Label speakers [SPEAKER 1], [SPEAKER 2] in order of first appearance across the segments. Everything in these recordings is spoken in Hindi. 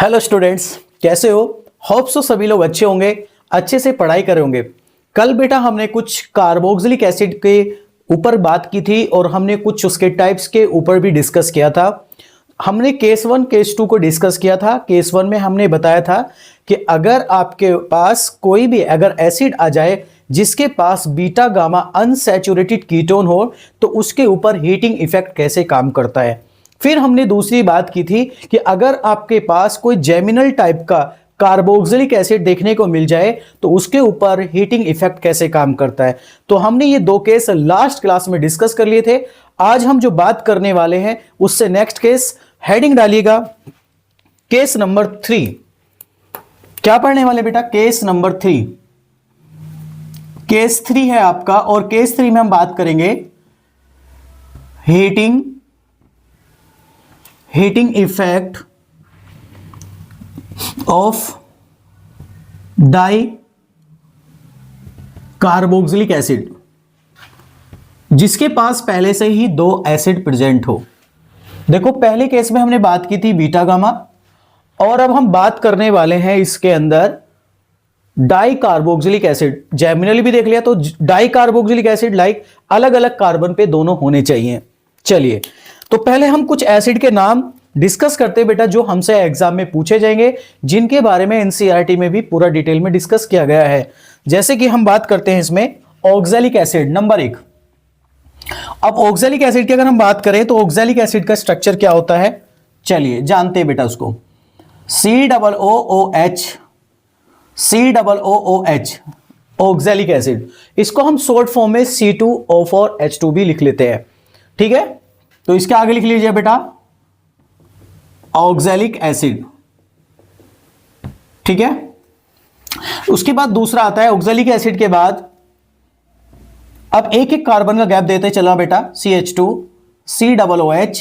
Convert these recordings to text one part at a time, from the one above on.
[SPEAKER 1] हेलो स्टूडेंट्स, कैसे हो? होप सो सभी लोग अच्छे होंगे, अच्छे से पढ़ाई कर रहे होंगे। कल बेटा हमने कुछ कार्बोक्सिलिक एसिड के ऊपर बात की थी और हमने कुछ उसके टाइप्स के ऊपर भी डिस्कस किया था। हमने केस 1 केस 2 को डिस्कस किया था। केस 1 में हमने बताया था कि अगर आपके पास कोई भी अगर एसिड आ जाए जिसके पास बीटा गामा अनसैचुरेटेड कीटोन हो तो उसके ऊपर हीटिंग इफेक्ट कैसे काम करता है। फिर हमने दूसरी बात की थी कि अगर आपके पास कोई जेमिनल टाइप का कार्बोक्सिलिक एसिड देखने को मिल जाए तो उसके ऊपर हीटिंग इफेक्ट कैसे काम करता है। तो हमने ये दो केस लास्ट क्लास में डिस्कस कर लिए थे। आज हम जो बात करने वाले हैं उससे नेक्स्ट केस, हेडिंग डालिएगा केस नंबर 3। क्या पढ़ने वाले बेटा? Case number 3। केस 3 है आपका और केस 3 में हम बात करेंगे heating effect of di carboxylic acid जिसके पास पहले से ही दो एसिड प्रेजेंट हो। देखो, पहले केस में हमने बात की थी बीटा गामा और अब हम बात करने वाले हैं इसके अंदर डाई कार्बोक्सिलिक एसिड। जेमिनली भी देख लिया तो डाई कार्बोक्सिलिक एसिड लाइक अलग अलग कार्बन पे दोनों होने चाहिए। चलिए, तो पहले हम कुछ एसिड के नाम डिस्कस करते हैं बेटा जो हमसे एग्जाम में पूछे जाएंगे, जिनके बारे में एनसीईआरटी में भी पूरा डिटेल में डिस्कस किया गया है। जैसे कि हम बात करते हैं इसमें ऑक्सैलिक एसिड नंबर 1। अब ऑक्सैलिक एसिड की अगर हम बात करें तो ऑक्सैलिक एसिड का स्ट्रक्चर क्या होता है, चलिए जानते हैं बेटा उसको। COOH ऑक्सैलिक एसिड, इसको हम शॉर्ट फॉर्म में C2O4H2 भी लिख लेते हैं। ठीक है, तो इसके आगे लिख लीजिए बेटा ऑक्सैलिक एसिड। ठीक है, उसके बाद दूसरा आता है ऑक्सैलिक एसिड के बाद अब एक एक कार्बन का गैप देते चला बेटा CH2 COOH।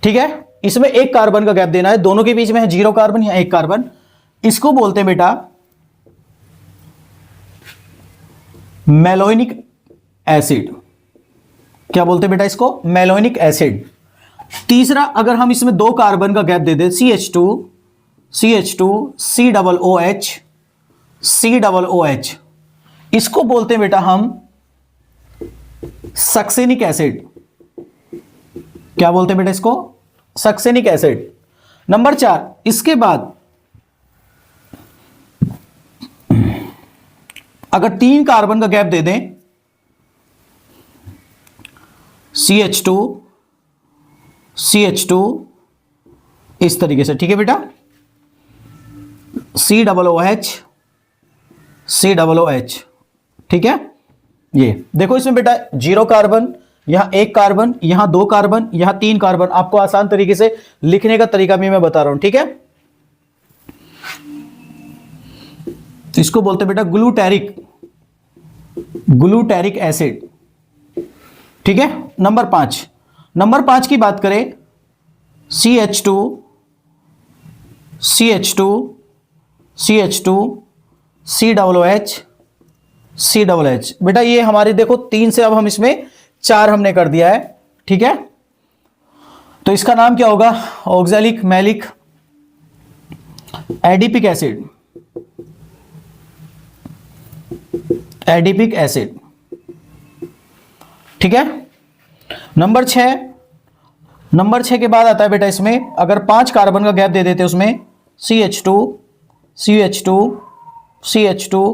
[SPEAKER 1] ठीक है, इसमें एक कार्बन का गैप देना है, दोनों के बीच में है 0 कार्बन या 1 कार्बन। इसको बोलते हैं बेटा मेलोनिक एसिड। क्या बोलते हैं बेटा इसको? Malonic acid. तीसरा, अगर हम इसमें 2 कार्बन का गैप दे दें CH2 COOH, इसको बोलते हैं बेटा हम सक्सेनिक एसिड। क्या बोलते हैं बेटा इसको? Succinic acid. नंबर 4, इसके बाद अगर 3 कार्बन का गैप दे दें CH2 इस तरीके से। ठीक है बेटा, COOH। ठीक है, ये देखो इसमें बेटा 0 कार्बन, यहां 1 कार्बन, यहां 2 कार्बन, यहां 3 कार्बन। आपको आसान तरीके से लिखने का तरीका भी मैं बता रहा हूं। ठीक है, तो इसको बोलते हैं बेटा ग्लूटेरिक एसिड। ठीक है, नंबर 5 की बात करें CH2 COOH। बेटा ये हमारे देखो 3 से अब हम इसमें 4 हमने कर दिया है। ठीक है, तो इसका नाम क्या होगा? Oxalic malic adipic acid. ठीक है, नंबर 6 के बाद आता है बेटा इसमें अगर 5 कार्बन का गैप दे देते हैं उसमें CH2 COOH।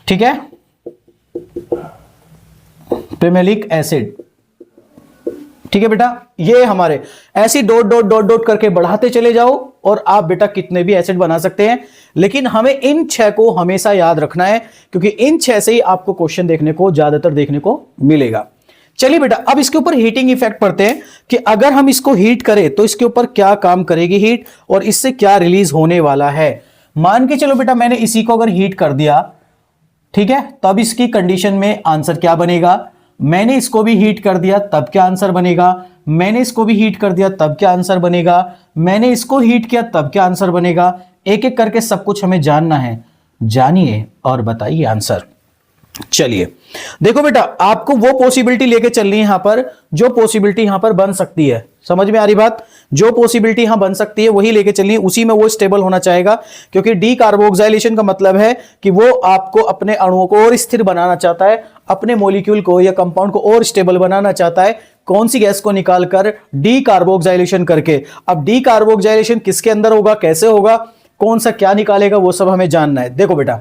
[SPEAKER 1] ठीक है, प्रिमेलिक एसिड। ठीक है बेटा, ये हमारे ऐसी डॉट करके बढ़ाते चले जाओ और आप बेटा कितने भी एसिड बना सकते हैं, लेकिन हमें इन 6 को हमेशा याद रखना है क्योंकि इन 6 से ही आपको क्वेश्चन ज्यादातर देखने को मिलेगा। चलिए बेटा, अब इसके ऊपर हीटिंग इफेक्ट पढ़ते हैं कि अगर हम इसको हीट करें तो इसके ऊपर क्या काम करेगी हीट और इससे क्या रिलीज होने वाला है। मान के चलो बेटा मैंने इसी को अगर हीट कर दिया, ठीक है, तब इसकी कंडीशन में आंसर क्या बनेगा। मैंने इसको भी हीट कर दिया तब क्या आंसर बनेगा, मैंने इसको भी हीट कर दिया तब क्या आंसर बनेगा, मैंने इसको हीट किया तब क्या आंसर बनेगा। एक एक करके सब कुछ हमें जानना है। जानिए और बताइए आंसर। चलिए देखो बेटा, आपको वो पॉसिबिलिटी लेके चलनी है यहां पर जो पॉसिबिलिटी यहां पर बन सकती है। समझ में आ रही बात? जो पॉसिबिलिटी यहां बन सकती है वही लेके चलनी है, उसी में वो स्टेबल होना चाहेगा। क्योंकि डी कार्बोक्सिलेशन का मतलब है कि वो आपको अपने अणुओं को और स्थिर बनाना चाहता है, अपने मॉलिक्यूल को या कंपाउंड को और स्टेबल बनाना चाहता है। कौन सी गैस को निकालकर? डी कार्बोक्सिलेशन करके। अब डी कार्बोक्सिलेशन किसके अंदर होगा, कैसे होगा, कौन सा क्या निकालेगा, वो सब हमें जानना है। देखो बेटा,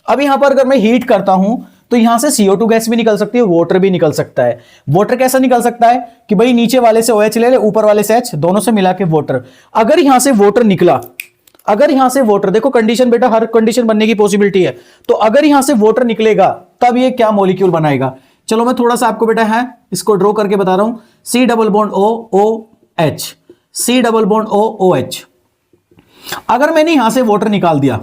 [SPEAKER 1] अब यहां पर अगर मैं हीट करता हूं तो यहां से CO2 गैस भी निकल सकती है, वाटर भी निकल सकता है। वाटर कैसा निकल सकता है कि भाई नीचे वाले से OH ले ले, ऊपर वाले से H, दोनों से मिला के वाटर। अगर यहां से वाटर निकला, अगर यहां से वाटर, देखो कंडीशन बेटा, हर कंडीशन बनने की पॉसिबिलिटी है, तो अगर यहां से वाटर निकलेगा तब ये क्या मॉलिक्यूल बनाएगा? चलो मैं थोड़ा सा आपको बेटा है इसको ड्रॉ करके बता रहा हूं। C double bond OH, C double bond OH। अगर मैंने यहां से वाटर निकाल दिया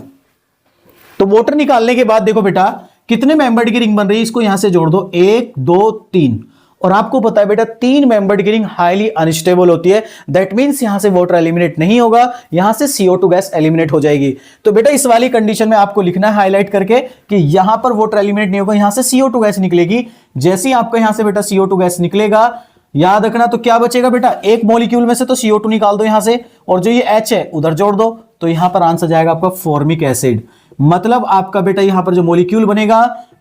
[SPEAKER 1] तो वाटर निकालने के बाद देखो बेटा कितने मेंबर्ड की रिंग बन रही है, इसको यहां से जोड़ दो, 1 2 3। और आपको पता है बेटा 3 मेंबर्ड की रिंग हाईली अनस्टेबल होती है। दैट मींस यहां से वाटर एलिमिनेट नहीं होगा, यहां से CO2 गैस एलिमिनेट हो जाएगी। तो बेटा इस वाली कंडीशन में आपको लिखना है हाईलाइट करके कि यहां पर वाटर एलिमिनेट नहीं होगा, यहां से CO2 गैस निकलेगी। जैसे ही आपका यहां से बेटा CO2 गैस निकलेगा, याद रखना तो क्या बचेगा बेटा, एक मॉलिक्यूल में से तो CO2 निकाल दो यहां से, और जो ये H है उधर जोड़ दो, तो यहां पर आंसर जाएगा आपका फॉर्मिक एसिड। मतलब आपका बेटा यहां पर जो मॉलिक्यूल बनेगा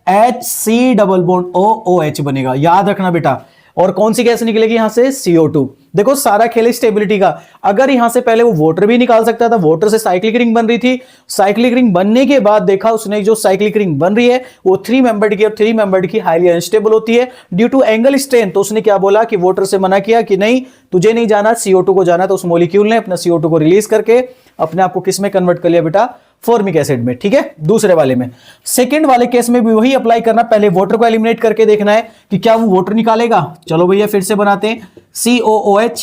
[SPEAKER 1] HC डबल बॉन्ड OH बनेगा, याद रखना बेटा। और कौन सी गैस निकलेगी यहां से? CO2। देखो सारा खेल स्टेबिलिटी का। अगर यहां से पहले वो वाटर भी निकाल सकता था, वाटर से साइक्लिक रिंग बन रही थी, साइक्लिक रिंग बनने के बाद देखा उसने जो साइक्लिक रिंग बन रही है वो 3 मेंबर्ड की, और 3 मेंबर्ड की हाईली अनस्टेबल होती है ड्यू टू एंगल स्ट्रेन। तो उसने क्या बोला कि वाटर से मना किया कि नहीं तुझे नहीं जाना, CO2 को जाना। तो उस मॉलिक्यूल ने अपना CO2 को रिलीज करके अपने आप को किस में कन्वर्ट कर लिया बेटा? फॉर्मिक एसिड में। ठीक है, दूसरे वाले में। सेकंड वाले केस में भी वही अप्लाई करना, पहले वाटर को एलिमिनेट करके देखना है कि क्या वो वाटर निकालेगा। चलो भैया फिर से बनाते हैं, COOH,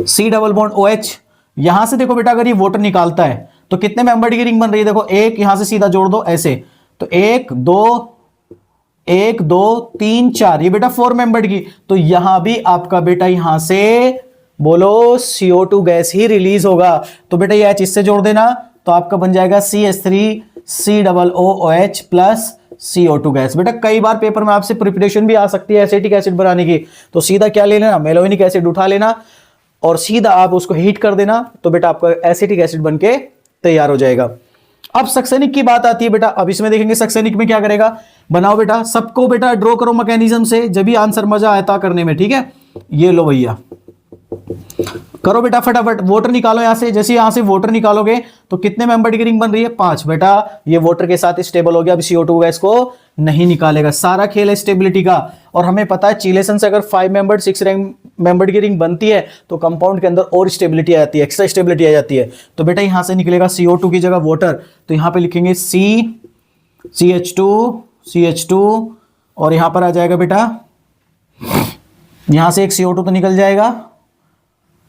[SPEAKER 1] C double bond OH। यहां से देखो बेटा अगर ये वाटर निकालता है तो कितने मेंबर्ड की रिंग बन रही है? देखो एक, यहां से सीधा जोड़ दो ऐसे, तो 1 2 3 4, ये बेटा 4 मेंबर्ड की। तो यहां भी आपका बेटा यहां से बोलो CO2 गैस ही रिलीज होगा। तो बेटा ये H इससे जोड़ देना, तो आपका बन जाएगा CH3C double OH plus CO2 gas. बेटा कई बार पेपर में आपसे प्रिपरेशन भी आ सकती है एसिटिक एसिड बनाने की, तो सीधा क्या ले लेना, मेलोनिक एसिड उठा लेना और सीधा आप उसको हीट कर देना, तो बेटा आपका एसिटिक एसिड बनके तैयार हो जाएगा। अब सक्सेनिक की बात आती है बेटा, अब इसमें देखेंगे सक्सेनिक में क्या करेगा। बनाओ बेटा, सबको बेटा ड्रॉ करो मैकेनिज्म से, जब भी आंसर मजा आता करने में। ठीक है, ये लो भैया, करो बेटा फटाफट, वाटर निकालो यहां से। जैसे यहां से वाटर निकालोगे तो कितने मेंबर्ड की रिंग बन रही है? 5। बेटा ये वाटर के साथ स्टेबल हो गया, अब CO2 गैस को नहीं निकालेगा। सारा खेल है स्टेबिलिटी का। और हमें पता है चिलेशन से अगर 5 मेंबर्ड 6 मेंबर्ड की रिंग बनती है तो कंपाउंड के अंदर और स्टेबिलिटी आ जाती है, एक्स्ट्रा स्टेबिलिटी आ जाती है। तो बेटा यहां से निकलेगा CO2 की जगह वाटर, तो यहां पे लिखेंगे CH2 और यहां पर आ जाएगा बेटा, यहां से एक CO2 तो निकल जाएगा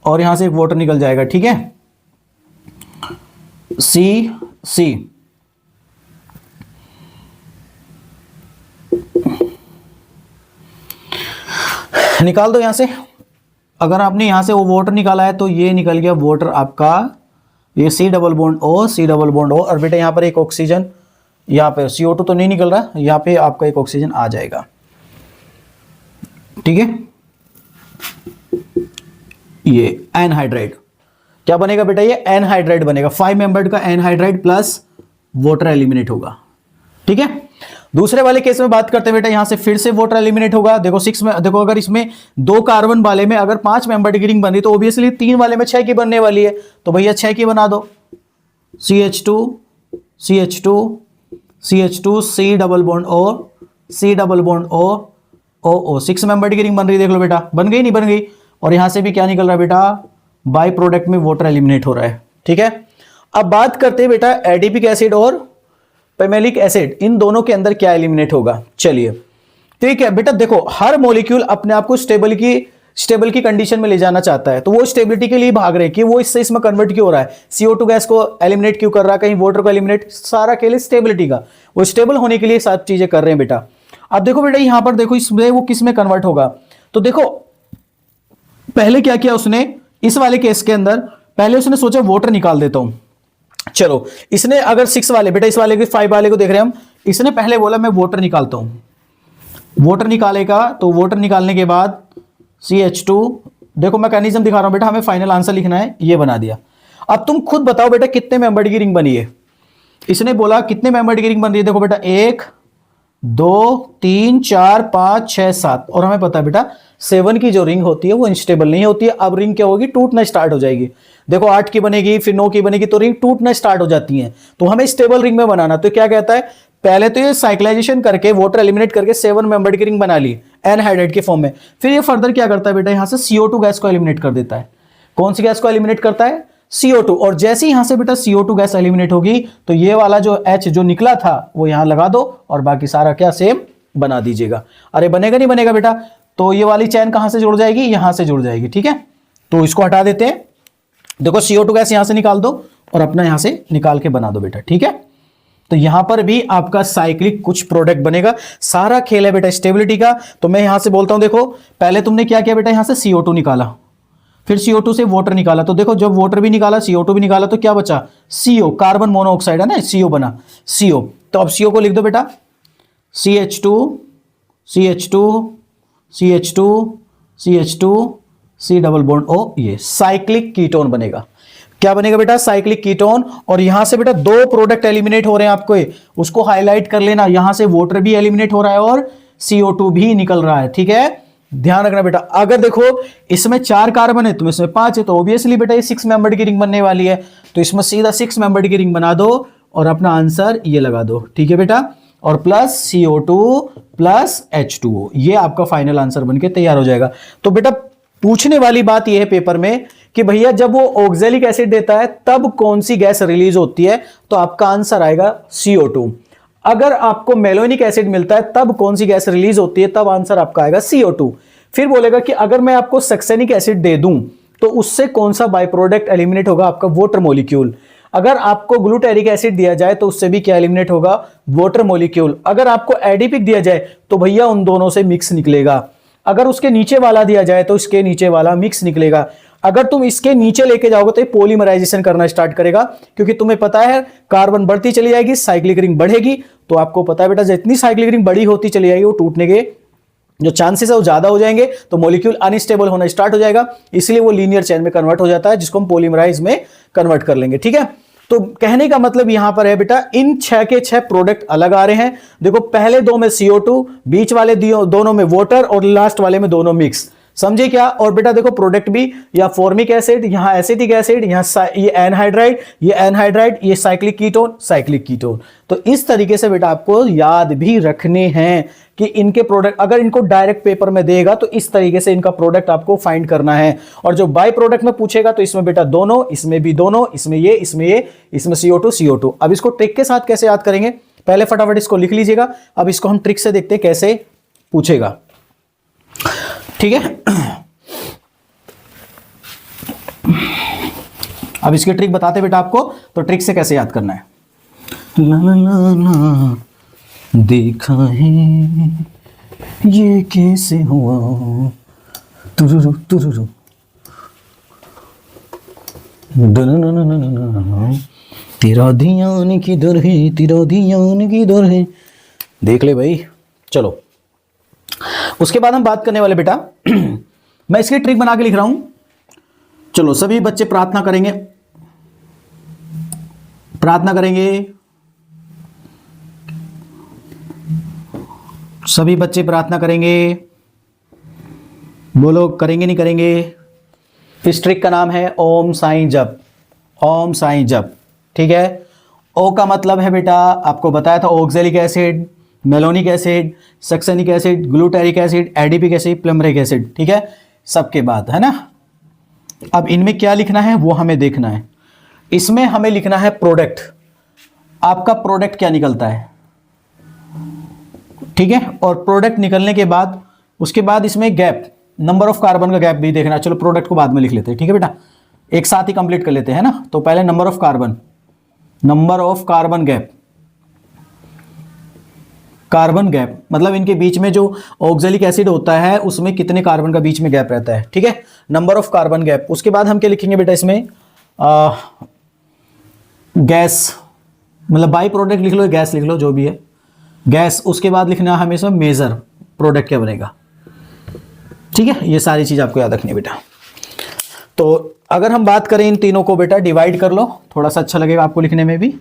[SPEAKER 1] और यहां से एक वाटर निकल जाएगा। ठीक है, C निकाल दो यहां से। अगर आपने यहां से वो वाटर निकाला है तो ये निकल गया वाटर आपका, ये C डबल बॉन्ड O और बेटा यहां पर एक ऑक्सीजन, यहां पे CO2 तो नहीं निकल रहा, यहां पे आपका एक ऑक्सीजन आ जाएगा। ठीक है, ये एनहाइड्राइड क्या बनेगा बेटा? ये एनहाइड्राइड बनेगा, 5 मेंबर्ड का एनहाइड्राइड प्लस वाटर एलिमिनेट होगा। ठीक है, दूसरे वाले केस में बात करते हैं बेटा, यहां से फिर से वाटर एलिमिनेट होगा। देखो 6 में, देखो अगर इसमें 2 कार्बन वाले में अगर 5 मेंबर्ड की रिंग बन रही तो ऑब्वियसली 3 वाले में 6 की बनने वाली है, तो भैया 6 की बना दो। CH2 C double bond O 6 membered की रिंग बन रही, देख लो बेटा, बन गई नहीं बन गई। और यहां से भी क्या निकल रहा है बेटा? बाई प्रोडक्ट में वाटर एलिमिनेट हो रहा है। ठीक है, अब बात करते हैं बेटा एडिपिक एसिड और पेमेलिक एसिड, इन दोनों के अंदर क्या एलिमिनेट होगा। चलिए ठीक है बेटा, देखो हर मॉलिक्यूल अपने आप को स्टेबल की कंडीशन में ले जाना चाहता है, तो वो स्टेबिलिटी के लिए भाग रहे हैं कि वो इससे इसमें कन्वर्ट क्यों हो रहा है, CO2 गैस को एलिमिनेट क्यों कर रहा है, कहीं वाटर को एलिमिनेट, सारा खेल स्टेबिलिटी का, वो स्टेबल होने के लिए सब चीजें कर रहे हैं बेटा। अब देखो बेटा यहां पर देखो इसमें वो किस में कन्वर्ट होगा, तो देखो पहले क्या किया उसने, इस वाले केस के अंदर पहले उसने सोचा वाटर निकाल देता हूं। चलो इसने अगर 6 वाले बेटा, इस वाले के 5 वाले को देख रहे हैं हम, इसने पहले बोला मैं वाटर निकालता हूं, वाटर निकालेगा तो वाटर निकालने के बाद CH2, देखो मैकेनिज्म दिखा रहा हूं बेटा, हमें फाइनल आंसर लिखना है, ये बना दिया। अब तुम खुद बताओ बेटा कितने मेंबर्ड की रिंग बनी है। इसने बोला कितने मेंबर्ड की रिंग बन रही है, देखो बेटा 1 2 3 4 5 6 7, और हमें पता है बेटा 7 की जो रिंग होती है वो अनस्टेबल नहीं होती है। अब रिंग क्या होगी, टूटना स्टार्ट हो जाएगी। देखो 8 की बनेगी, फिर 9 की बनेगी, तो रिंग टूटना स्टार्ट हो जाती है। तो हमें स्टेबल रिंग में बनाना, तो क्या कहता है, पहले तो ये साइक्लाइजेशन करके वाटर एलिमिनेट करके 7 मेंबर्ड की रिंग बना ली एनहाइड्राइड के फॉर्म में। फिर ये फर्दर क्या करता है बेटा, यहां से CO2 गैस को एलिमिनेट कर देता है। कौन सी गैस को एलिमिनेट करता है, CO2। और जैसे ही यहां से बेटा CO2 गैस एलिमिनेट होगी तो ये वाला जो H जो निकला था वो यहां लगा दो और बाकी सारा क्या सेम बना दीजिएगा। अरे बनेगा नहीं बनेगा बेटा, तो ये वाली चैन कहां से जुड़ जाएगी, यहां से जुड़ जाएगी। ठीक है, तो इसको हटा देते हैं। देखो CO2 गैस यहां से निकाल दो और अपना यहां से निकाल के बना दो बेटा। ठीक है, तो यहां पर भी आपका साइक्लिक कुछ प्रोडक्ट बनेगा। सारा खेल है बेटा स्टेबिलिटी का। तो मैं यहां से बोलता हूं, देखो पहले तुमने क्या किया बेटा, यहां से CO2 निकाला, फिर CO2 से वाटर निकाला, तो देखो जब वाटर भी निकाला CO2 भी निकाला तो क्या बचा, CO, कार्बन मोनोऑक्साइड है ना, CO बना, CO। तो अब CO को लिख दो बेटा, CH2 CH2 CH2 CH2 C double bond O, ये साइक्लिक कीटोन बनेगा। क्या बनेगा बेटा, साइक्लिक कीटोन। और यहां से बेटा 2 प्रोडक्ट एलिमिनेट हो रहे हैं आपको, उसको हाईलाइट कर लेना। यहां से वाटर भी एलिमिनेट हो रहा है और CO2 भी निकल रहा है। ठीक है, ध्यान रखना बेटा। अगर देखो इसमें 4 कार्बन है, तुम इसमें 5 है, तो ऑब्वियसली बेटा ये 6 मेंबर्ड की रिंग बनने वाली है। तो इसमें सीधा 6 मेंबर्ड की रिंग बना दो और अपना आंसर ये लगा दो। ठीक है बेटा, और प्लस CO2 प्लस H2O, ये आपका फाइनल आंसर बनके तैयार हो जाएगा। तो बेटा पूछने वाली बात यह है पेपर में कि भैया जब वो ऑक्जेलिक एसिड देता है तब कौन सी गैस रिलीज होती है, तो आपका आंसर आएगा CO2। अगर आपको मेलोनिक एसिड मिलता है तब कौन सी गैस रिलीज होती है, तब आंसर आपका आएगा CO2। फिर बोलेगा कि अगर मैं आपको सक्सेनिक एसिड दे दूं तो उससे कौन सा बाय प्रोडक्ट एलिमिनेट होगा, आपका वाटर मॉलिक्यूल। अगर आपको ग्लूटेरिक एसिड दिया जाए तो उससे भी क्या एलिमिनेट होगा, वाटर मॉलिक्यूल। अगर आपको एडिपिक दिया जाए तो भैया उन दोनों से मिक्स निकलेगा। अगर उसके नीचे वाला दिया जाए तो इसके नीचे वाला मिक्स निकलेगा। अगर तुम इसके नीचे लेके जाओगे तो ये पॉलीमराइजेशन करना स्टार्ट करेगा, क्योंकि तुम्हें पता है कार्बन बढ़ती चली जाएगी, साइक्लिक रिंग बढ़ेगी। तो आपको पता है बेटा जितनी साइक्लिक रिंग बड़ी होती चली जाएगी वो टूटने के जो चांसेस है वो ज्यादा हो जाएंगे, तो मॉलिक्यूल अनस्टेबल होना स्टार्ट हो जाएगा। इसलिए वो लीनियर चेन में कन्वर्ट हो जाता है, जिसको हम पॉलीमराइज में कन्वर्ट कर लेंगे। ठीक है, तो कहने का मतलब यहां पर है बेटा इन 6 के 6 प्रोडक्ट अलग आ रहे हैं। देखो पहले 2 में CO2, बीच वाले दोनों में वाटर और लास्ट वाले में दोनों मिक्स, समझे क्या। और बेटा देखो प्रोडक्ट भी, यहाँ फॉर्मिक एसिड, यहाँ एसिटिक एसिड, यहाँ ये एनहाइड्राइड, ये एनहाइड्राइड, ये साइक्लिक कीटोन, साइक्लिक कीटोन। तो इस तरीके से बेटा आपको याद भी रखने हैं कि इनके प्रोडक्ट, अगर इनको डायरेक्ट पेपर में देगा तो इस तरीके से इनका प्रोडक्ट आपको फाइंड करना है। और जो बाय प्रोडक्ट में पूछेगा तो इसमें बेटा दोनों, इसमें भी दोनों, इसमें ये, इसमें ये, इसमें CO2 CO2। अब इसको ट्रिक के साथ कैसे याद करेंगे, पहले फटाफट इसको लिख लीजिएगा। अब इसको हम ट्रिक से देखते हैं कैसे पूछेगा। ठीक है, अब इसकी ट्रिक बताते बेटा आपको, तो ट्रिक से कैसे याद करना है। ला ला ला ला, देखा है ये कैसे हुआ, तुरुरु तुरुरु, तेरा ध्यान किधर है, तेरा ध्यान किधर है, देख ले भाई। चलो उसके बाद हम बात करने वाले बेटा मैं इसकी ट्रिक बना के लिख रहा हूं। चलो सभी बच्चे प्रार्थना करेंगे, प्रार्थना करेंगे, सभी बच्चे प्रार्थना करेंगे। बोलो करेंगे नहीं करेंगे। इस ट्रिक का नाम है ओम साईं जप, ओम साईं जप। ठीक है, ओ का मतलब है बेटा आपको बताया था oxalic acid, malonic acid, succinic acid, glutaric acid, adipic acid, pimelic acid. ठीक है, सबके बाद है ना। अब इनमें क्या लिखना है वो हमें देखना है। इसमें हमें लिखना है प्रोडक्ट, आपका प्रोडक्ट क्या निकलता है। ठीक है, और प्रोडक्ट निकलने के बाद उसके बाद इसमें गैप, नंबर ऑफ कार्बन का गैप भी देखना है। चलो प्रोडक्ट को बाद में लिख लेते हैं। ठीक है बेटा, एक साथ ही कंप्लीट कर लेते हैं ना। तो पहले number of carbon, number of carbon gap, carbon gap मतलब इनके बीच में जो ऑक्जेलिक एसिड होता है उसमें कितने कार्बन का बीच में गैप रहता है। ठीक है, नंबर ऑफ कार्बन गैप। उसके बाद हम क्या लिखेंगे बेटा इसमें, गैस, मतलब बाई प्रोडक्ट लिख लो, गैस लिख लो, जो भी है। गैस, उसके बाद लिखना है हमेशा मेजर, प्रोडक्ट क्या बनेगा। ठीक है, ये सारी चीज आपको याद रखनी है बेटा। तो अगर हम बात करें इन तीनों को बेटा डिवाइड कर लो, थोड़ा सा अच्छा लगेगा आपको लिखने में भी,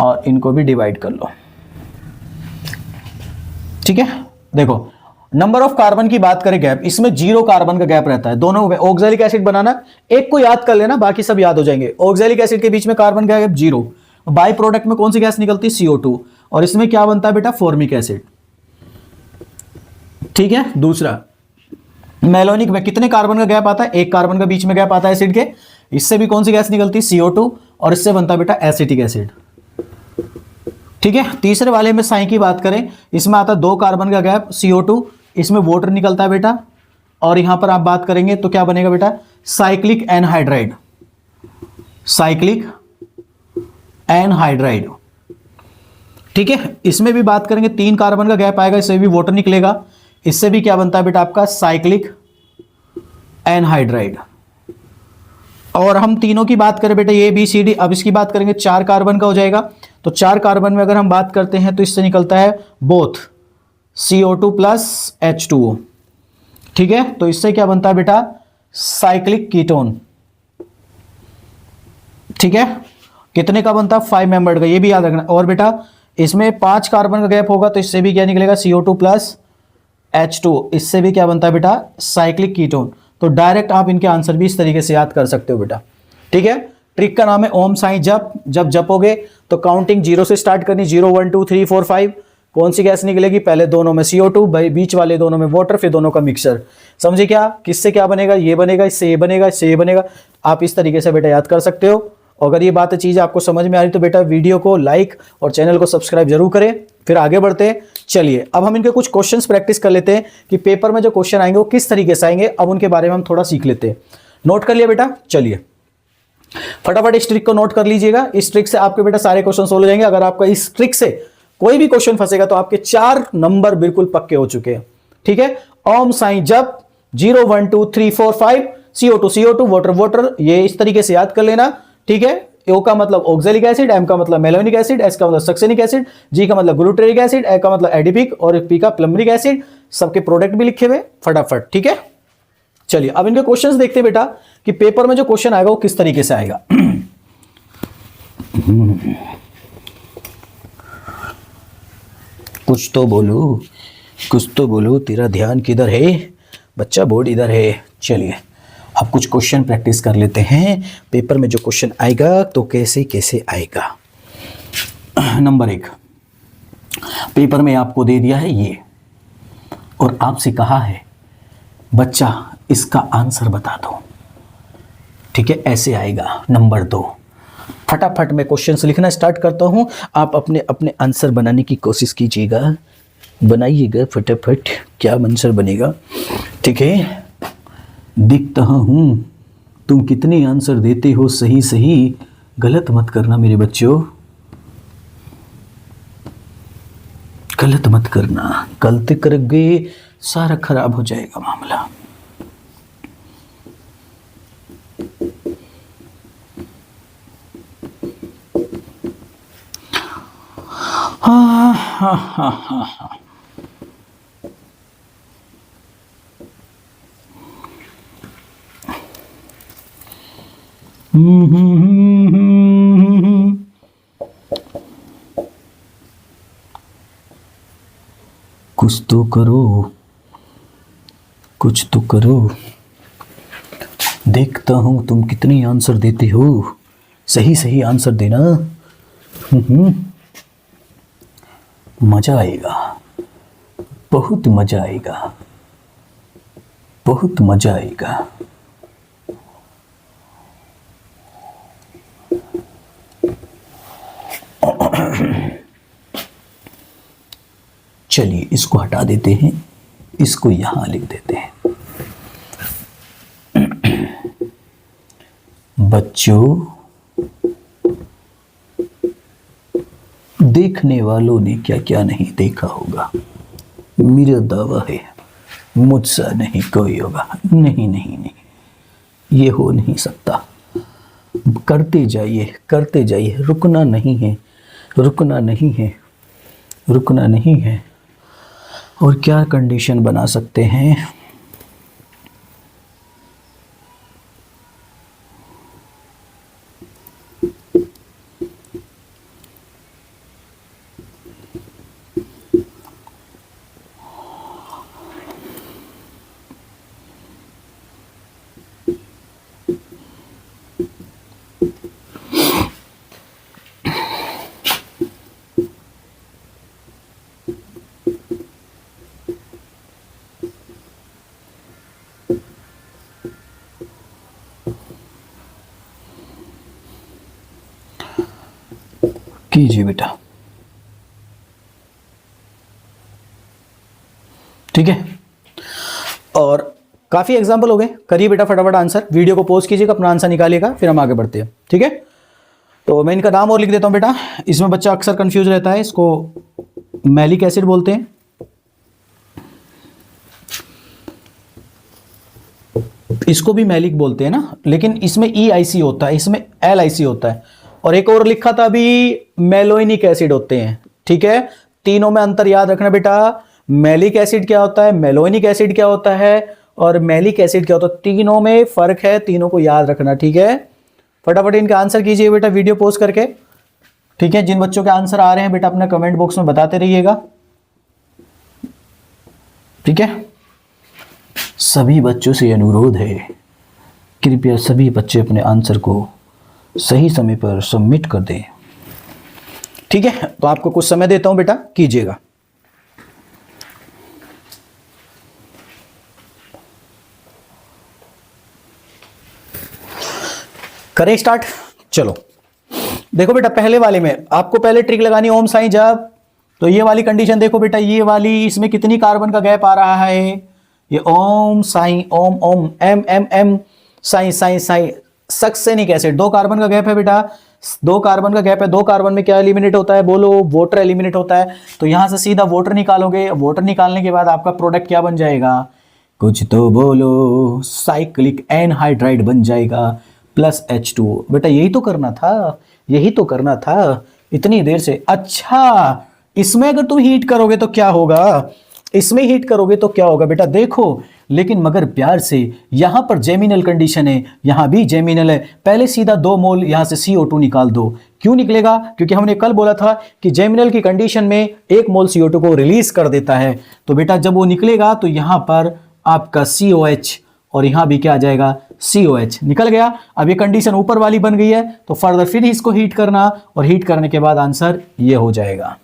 [SPEAKER 1] और इनको भी डिवाइड कर लो। ठीक है, देखो नंबर ऑफ कार्बन की बात करें गैप, इसमें 0 कार्बन का गैप रहता है दोनों में। ऑक्सैलिक एसिड बनाना, एक को याद कर लेना, बाकी सब याद हो जाएंगे। ऑक्सैलिक एसिड के बीच में कार्बन का गैप 0। बाई प्रोडक्ट में कौन सी गैस निकलती है, CO2, और इसमें क्या बनता है बेटा, फॉर्मिक एसिड। ठीक है, दूसरा मेलोनिक में कितने कार्बन का गैप आता है, 1 कार्बन का बीच में गैप आता है एसिड के, इससे भी कौन सी गैस निकलती है, CO2, और इससे बनता है बेटा एसिटिक एसिड। ठीक है, तीसरे वाले में साई की बात करें, इसमें आता है 2 कार्बन का गैप, CO2, इसमें वाटर निकलता है बेटा, और यहां पर आप बात करेंगे तो क्या बनेगा बेटा, साइक्लिक एनहाइड्राइड, साइक्लिक एनहाइड्राइड। ठीक है, इसमें भी बात करेंगे 3 कार्बन का गैप आएगा, इससे भी वाटर निकलेगा, इससे भी क्या बनता है बेटा आपका, साइक्लिक एनहाइड्राइड। और हम तीनों की बात करें बेटा ABCD, अब इसकी बात करेंगे 4 कार्बन का हो जाएगा, तो 4 कार्बन में अगर हम बात करते हैं तो इससे निकलता है बोथ CO2 प्लस H2O। ठीक है, तो इससे क्या बनता है बेटा, साइक्लिक कीटोन। ठीक है, कितने का बनता है, 5 मेंबर्ड का, ये भी याद रखना। और बेटा इसमें 5 कार्बन का गैप होगा, तो इससे भी क्या निकलेगा, CO2 प्लस H2O, इससे भी क्या बनता है बेटा, साइक्लिक कीटोन। तो डायरेक्ट आप इनके आंसर भी इस तरीके से याद कर सकते हो बेटा। ठीक है, ट्रिक का नाम है ओम साई जप। जब जपोगे तो काउंटिंग 0 से स्टार्ट करनी, 0 1 2 3 4 5। कौन सी गैस निकलेगी, पहले दोनों में CO2, बीच वाले दोनों में वाटर, फिर दोनों का मिक्सचर। समझे क्या, किससे क्या बनेगा, ये बनेगा, इससे ये बनेगा, इससे ये बनेगा। आप इस तरीके से बेटा याद कर सकते हो। अगर ये बात चीज़ आपको समझ में आ रही तो बेटा वीडियो को लाइक और चैनल को सब्सक्राइब जरूर करें। फिर आगे बढ़ते हैं। चलिए अब हम इनके कुछ क्वेश्चंस प्रैक्टिस कर लेते हैं कि पेपर में जो क्वेश्चन आएंगे वो किस तरीके से आएंगे। अब उनके बारे में हम थोड़ा सीख लेते हैं। नोट कर लिया बेटा, चलिए फटाफट इस ट्रिक को नोट कर लीजिएगा। इस ट्रिक से आपके बेटा सारे क्वेश्चन सोल्व हो जाएंगे। अगर आपका इस ट्रिक से कोई भी क्वेश्चन फंसेगा तो आपके 4 नंबर बिल्कुल पक्के हो चुके हैं। ठीक है, ओम साई जप 0 1 2 3 4 5 CO2 वाटर वाटर, ये इस तरीके से याद कर लेना। ठीक है, O का मतलब ऑक्सैलिक एसिड, M का मतलब मेलोनिक एसिड, S का मतलब सक्सेनिक एसिड, G का मतलब ग्लूटेरिक एसिड, A का मतलब एडिपिक और P का प्लमरिक एसिड। सबके प्रोडक्ट भी लिखे हुए फटाफट। ठीक है, चलिए अब इनके क्वेश्चंस देखते हैं बेटा कि पेपर में जो क्वेश्चन आएगा वो किस तरीके से आएगा। कुछ तो बोलो, कुछ तो बोलो, तेरा ध्यान किधर है बच्चा, बोर्ड इधर है। चलिए अब कुछ क्वेश्चन प्रैक्टिस कर लेते हैं। पेपर में जो क्वेश्चन आएगा तो कैसे कैसे आएगा। नंबर 1, पेपर में आपको दे दिया है ये और आपसे कहा है बच्चा इसका आंसर बता दो। ठीक है, ऐसे आएगा। नंबर 2, फटाफट मैं क्वेश्चंस लिखना स्टार्ट करता हूं, आप अपने अपने आंसर बनाने की कोशिश कीजिएगा, बनाइएगा फटाफट, क्या आंसर बनेगा। ठीक है, देखता हूं तुम कितने आंसर देते हो सही सही, गलत मत करना मेरे बच्चों, गलत मत करना, गलती करोगे सारा खराब हो जाएगा मामला। हाँ हाँ हाँ हाँ हाँ, कुछ तो करो, कुछ तो करो, देखता हूं तुम कितनी आंसर देते हो, सही सही आंसर देना। मजा आएगा, बहुत मजा आएगा, बहुत मजा आएगा। चलिए इसको हटा देते हैं, इसको यहां लिख देते हैं। बच्चों, देखने वालों ने क्या क्या नहीं देखा होगा, मेरा दावा है मुझसे नहीं कोई होगा। नहीं नहीं नहीं, ये हो नहीं सकता। करते जाइए, करते जाइए, रुकना नहीं है, रुकना नहीं है। रुकना नहीं है। और क्या कंडीशन बना सकते हैं? कीजिए बेटा। ठीक है, और काफी एग्जाम्पल हो गए, करिए बेटा फटाफट आंसर। वीडियो को पॉज कीजिएगा, अपना आंसर निकालिएगा, फिर हम आगे बढ़ते हैं। ठीक है, तो मैं इनका नाम और लिख देता हूं बेटा, इसमें बच्चा अक्सर कंफ्यूज रहता है। इसको मैलिक एसिड बोलते हैं, इसको भी मैलिक बोलते हैं ना, लेकिन इसमें EIC होता है, इसमें LIC होता है। और एक और लिखा था अभी, मेलोइनिक एसिड होते हैं। ठीक है, तीनों में अंतर याद रखना बेटा। मैलिक एसिड क्या होता है, मेलोइनिक एसिड क्या होता है, और मैलिक एसिड क्या होता है, तीनों में फर्क है, तीनों को याद रखना। ठीक है, फटाफट इनका आंसर कीजिए बेटा वीडियो पॉज करके। ठीक है, जिन बच्चों के आंसर आ रहे हैं बेटा अपने कमेंट बॉक्स में बताते रहिएगा। ठीक है, सभी बच्चों से अनुरोध है, कृपया सभी बच्चे अपने आंसर को सही समय पर सबमिट कर दें। ठीक है, तो आपको कुछ समय देता हूं बेटा, कीजिएगा। करें स्टार्ट। चलो देखो बेटा, पहले वाले में आपको पहले ट्रिक लगानी, ओम साई जब, तो ये वाली कंडीशन देखो बेटा, ये वाली, इसमें कितनी कार्बन का गैप आ रहा है, ये Om Sai Om Om M M M Sai Sai Sai succinic acid, 2 carbon का गैप है बेटा, 2 कार्बन का गैप है। 2 कार्बन में क्या एलिमिनेट होता है, बोलो, वाटर एलिमिनेट होता है। तो यहां से सीधा वाटर निकालोगे, वाटर निकालने के बाद आपका प्रोडक्ट क्या बन जाएगा, कुछ तो बोलो, साइक्लिक एनहाइड्राइड बन जाएगा प्लस H2O। बेटा यही तो करना था, यही तो करना था इतनी देर से। अच्छा, इसमें अगर तुम हीट करोगे तो क्या होगा, इसमें हीट करोगे तो क्या होगा बेटा, देखो, लेकिन मगर प्यार से, यहां पर जेमिनल कंडीशन है, यहां भी जेमिनल है। पहले सीधा 2 मोल यहां से CO2 निकाल दो। क्यों निकलेगा, क्योंकि हमने कल बोला था कि जेमिनल की कंडीशन में 1 मोल CO2 को रिलीज कर देता है। तो बेटा जब वो निकलेगा तो यहां पर आपका COH, और यहां भी क्या आ जाएगा, COH निकल गया। अब ये कंडीशन ऊपर वाली बन गई है, तो फर्दर फिर इसको हीट करना, और हीट करने के बाद आंसर ये हो जाएगा।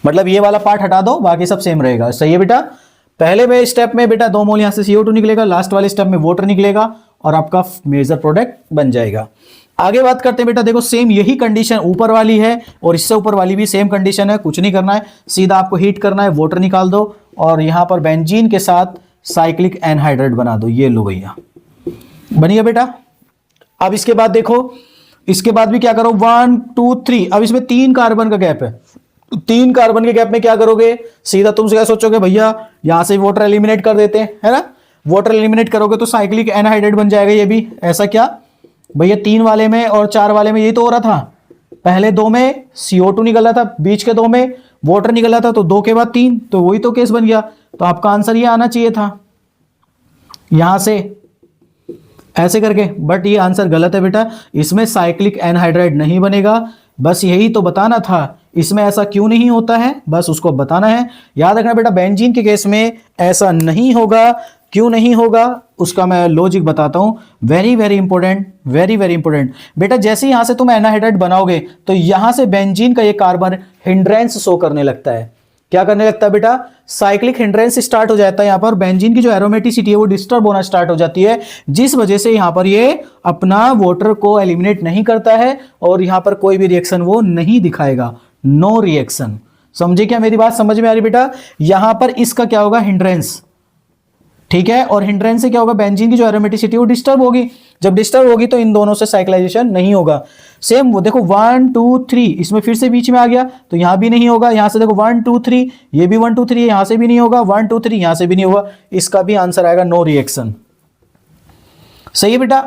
[SPEAKER 1] मतलब ये वाला पार्ट हटा दो, बाकी सब सेम रहेगा। सही है बेटा, पहले में स्टेप में बेटा 2 मोल यहां से CO2 निकलेगा, लास्ट वाले स्टेप में वाटर निकलेगा, और आपका मेजर प्रोडक्ट बन जाएगा। आगे बात करते हैं बेटा, देखो सेम यही कंडीशन ऊपर वाली है, और इससे ऊपर वाली भी सेम कंडीशन है। कुछ नहीं करना है, सीधा आपको हीट करना है, वाटर निकाल दो, और यहां पर बेंजीन के साथ साइक्लिक एनहाइड्राइड बना दो। ये लो भैया, बनिए बेटा। अब इसके बाद देखो, इसके बाद भी क्या करो, 1 2 3, अब इसमें 3 कार्बन का गैप है। 3 कार्बन के गैप में क्या करोगे, सीधा तुम क्या सोचोगे, भैया यहां से वाटर एलिमिनेट कर देते हैं, है ना। वाटर एलिमिनेट करोगे तो साइक्लिक एनहाइड्राइड बन जाएगा। ये भी ऐसा क्या भैया, 3 वाले में और 4 वाले में यही तो हो रहा था। पहले 2 में CO2 निकल रहा था, बीच के 2 में वाटर निकल रहा था, तो 2 के बाद 3, तो वही तो केस बन गया। तो आपका आंसर ये आना चाहिए था यहां से ऐसे करके, बट ये आंसर गलत है बेटा। इसमें साइक्लिक एनहाइड्राइड नहीं बनेगा, बस यही तो बताना था। इसमें ऐसा क्यों नहीं होता है, बस उसको बताना है। याद रखना बेटा, बेंजीन के केस में ऐसा नहीं होगा। क्यों नहीं होगा, उसका मैं लॉजिक बताता हूं। Very very important, very very important बेटा। जैसे यहां से तुम एनहाइड्राइड बनाओगे तो यहां से बेंजीन का ये कार्बन हिंड्रेंस शो करने लगता है। क्या करने लगता है बेटा, साइक्लिक हिंड्रेंस स्टार्ट हो जाता है। यहां पर बेंजीन की जो एरोमेटिसिटी है वो डिस्टर्ब होना स्टार्ट हो जाती है, जिस वजह से यहां पर ये अपना वाटर को एलिमिनेट नहीं करता है, और यहां पर कोई भी रिएक्शन वो नहीं दिखाएगा, नो रिएक्शन। समझे क्या, मेरी बात समझ में आ रही बेटा। यहां पर इसका क्या होगा, हिंड्रेंस, ठीक है। और हिंड्रेंस से क्या होगा, बेंजीन की जो एरोमेटिसिटी वो डिस्टर्ब होगी। जब डिस्टर्ब होगी तो इन दोनों से साइक्लाइजेशन नहीं होगा। सेम वो देखो 1 2 3, इसमें फिर से बीच में आ गया, तो यहां भी नहीं होगा। यहां से देखो 1 2 3, ये भी 1 2 3 यहां से भी नहीं होगा, 1 2 3 यहां से भी नहीं होगा। इसका भी आंसर आएगा नो रिएक्शन। सही है बेटा।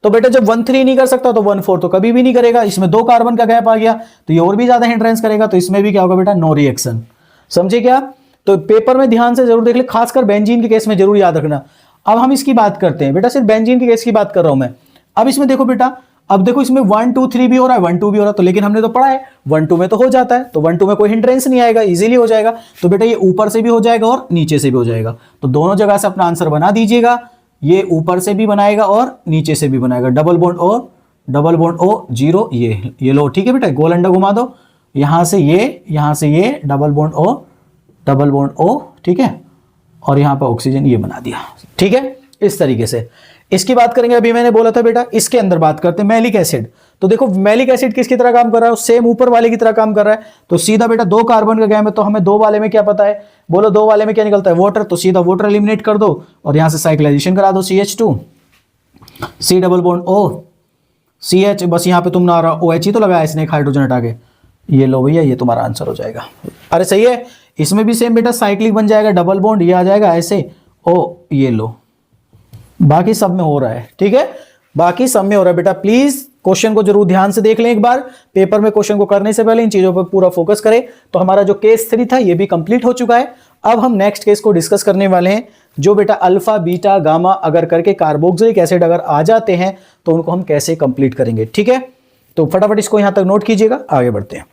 [SPEAKER 1] तो बेटा जब 1,3 नहीं कर सकता तो 1,4 तो कभी भी नहीं करेगा। इसमें 2 कार्बन का गैप आ गया तो ये और भी ज्यादा हिंड्रेंस करेगा, तो इसमें भी क्या होगा बेटा, नो रिएक्शन। समझे क्या? तो पेपर में ध्यान से जरूर देख ले, खासकर बेंजीन के केस में जरूर याद रखना। अब हम इसकी बात करते हैं बेटा, सिर्फ बेंजीन के केस की बात कर रहा हूं मैं। अब इसमें देखो बेटा, अब देखो इसमें 1 2 3 भी हो रहा है, 1 2 भी हो रहा है, तो लेकिन हमने तो पढ़ा है 1 2 में तो हो जाता है, तो 1 2 में कोई हिंड्रेंस नहीं आएगा, इजीली हो जाएगा। तो बेटा ये ऊपर से भी हो जाएगा और नीचे से भी हो जाएगा, तो दोनों जगह से अपना आंसर बना दीजिएगा। ये ऊपर से भी बनाएगा और नीचे से भी बनाएगा। डबल बॉन्ड ओ 0 ये लो, ठीक है बेटा, गोल अंडा घुमा दो, यहां से ये डबल बॉन्ड ओ, ठीक है, और यहां पर ऑक्सीजन ये बना दिया, ठीक है, इस तरीके से। इसकी बात करेंगे, अभी मैंने बोला था बेटा इसके अंदर बात करते हैं मैलिक एसिड। तो देखो मैलिक एसिड किसकी तरह काम कर रहा है, सेम ऊपर वाले की तरह काम कर रहा है। तो सीधा बेटा 2 कार्बन का गैप है, तो हमें 2 वाले में क्या पता है, बोलो 2 वाले में क्या निकलता है, वाटर, तो सीधा वाटर एलिमिनेट कर दो और यहां से साइक्लाइजेशन करा दो, CH2 C double bond O CH, बस यहां पे तुम ना OH ही तो लगाया इसने, एक हाइड्रोजन हटा के, ये लो भैया, ये तुम्हारा आंसर हो जाएगा। अरे सही है, इसमें भी सेम बेटा साइक्लिक बन जाएगा, डबल बॉन्ड ये आ जाएगा ऐसे, ओ ये लो, बाकी सब में हो रहा है, ठीक है, बाकी सब में हो रहा है बेटा। प्लीज क्वेश्चन को जरूर ध्यान से देख लें एक बार, पेपर में क्वेश्चन को करने से पहले इन चीजों पर पूरा फोकस करें। तो हमारा जो केस 3 था ये भी कंप्लीट हो चुका है। अब हम नेक्स्ट केस को डिस्कस करने वाले हैं, जो बेटा अल्फा बीटा गामा अगर करके कार्बोक्सिलिक एसिड अगर आ जाते हैं तो उनको हम कैसे कंप्लीट करेंगे, ठीक है। तो फटाफट इसको यहां तक नोट कीजिएगा, आगे बढ़ते हैं।